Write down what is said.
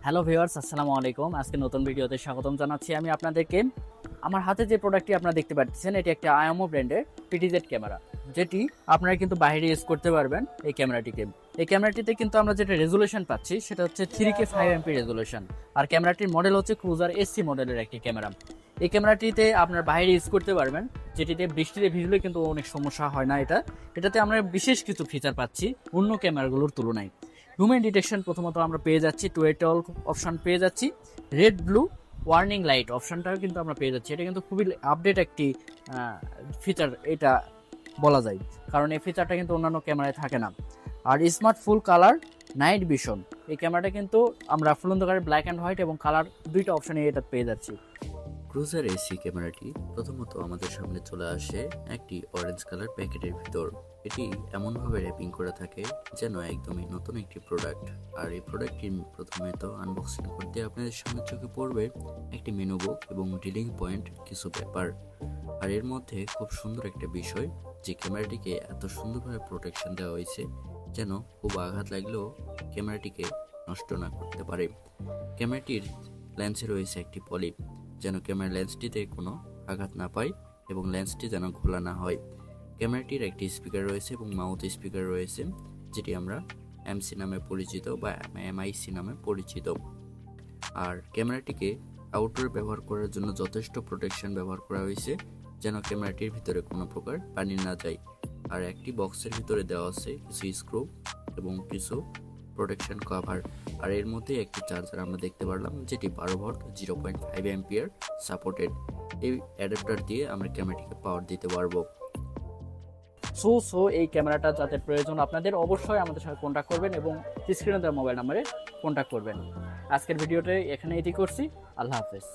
Hello viewers, আসসালামু আলাইকুম। আজকে নতুন ভিডিওতে স্বাগতম জানাচ্ছি আমি আপনাদেরকে। আমার হাতে যে প্রোডাক্টটি আপনারা দেখতে পাচ্ছেন, এটি একটা আয়ামো ব্র্যান্ডের পিটিজেড ক্যামেরা, যেটি আপনারা কিন্তু বাইরে ইউজ করতে পারবেন। এই ক্যামেরাটিতে কিন্তু আমরা যেটা রেজুলেশন পাচ্ছি সেটা হচ্ছে 3K 5MP রেজুলেশন। আর ক্যামেরাটির মডেল হচ্ছে ক্রুজার এসসি মডেলের একটি ক্যামেরা। এই ক্যামেরাটিতে আপনার বাইরে ইউজ করতে পারবেন, যেটিতে বৃষ্টিতে ভিজলে কিন্তু অনেক সমস্যা হয় না। এটাতে আমরা বিশেষ কিছু ফিচার পাচ্ছি অন্য ক্যামেরাগুলোর তুলনায়। হিউম্যান ডিটেকশন প্রথমত আমরা পেয়ে যাচ্ছি, টু এ টল অপশন পেয়ে যাচ্ছি, রেড ব্লু ওয়ার্নিং লাইট অপশনটাও কিন্তু আমরা পেয়ে যাচ্ছি। এটা কিন্তু খুবই আপডেট একটি ফিচার এটা বলা যায়, কারণ এই ফিচারটা কিন্তু অন্যান্য ক্যামেরায় থাকে না। আর smart full colour night vision, এই ক্যামেরাটা কিন্তু আমরা ফুল অন্ধকারে ব্ল্যাক অ্যান্ড হোয়াইট এবং কালার দুইটা অপশনে এটা পেয়ে যাচ্ছি। ক্রুজার এসি ক্যামেরাটি প্রথমত আমাদের সামনে চলে আসে একটি অরেঞ্জ কালার প্যাকেটের ভিতর। এটি এমনভাবে র্যাপিং করা থাকে যেন একদমই নতুন একটি প্রোডাক্ট। আর এই প্রোডাক্টটি প্রথমে তো আনবক্সিং করতে আপনাদের সামনে চোখে পড়বে একটি মেনু বুক এবং ডিলিং পয়েন্ট কিছু পেপার। আর এর মধ্যে খুব সুন্দর একটা বিষয় যে ক্যামেরাটিকে এত সুন্দরভাবে প্রোটেকশন দেওয়া হয়েছে যেন খুব আঘাত লাগলেও ক্যামেরাটিকে নষ্ট না করতে পারে। ক্যামেরাটির লেন্সে রয়েছে একটি পলি, যেন ক্যামেরা লেন্সটিতে কোনো আঘাত না পায় এবং লেন্সটি যেন খোলা না হয়। ক্যামেরাটির একটি স্পিকার রয়েছে এবং মাউথ স্পিকার রয়েছে, যেটি আমরা এমসি নামে পরিচিত বা এমআইসি নামে পরিচিত। আর ক্যামেরাটিকে আউটডোর ব্যবহার করার জন্য যথেষ্ট প্রোটেকশন ব্যবহার করা হয়েছে, যেন ক্যামেরাটির ভিতরে কোনো প্রকার পানি না যায়। আর একটি বক্সের ভিতরে দেওয়া আছে কিছু স্ক্রু এবং কিছু প্রোটেকশন কভার। আর এর মধ্যে একটি চার্জার আমরা দেখতে পারলাম, যেটি 12 ভোল্ট 0.5 অ্যাম্পিয়ার সাপোর্টেড। এই অ্যাডাপ্টার দিয়ে আমরা ক্যামেরাটিকে পাওয়ার দিতে পারবো। সো এই ক্যামেরাটা যাদের প্রয়োজন আপনাদের, অবশ্যই আমাদের সাথে কন্ট্যাক্ট করবেন এবং স্ক্রিনে দেওয়া মোবাইল নাম্বারে কন্ট্যাক্ট করবেন। আজকের ভিডিওটা এখানে এটি করছি। আল্লাহ হাফেজ।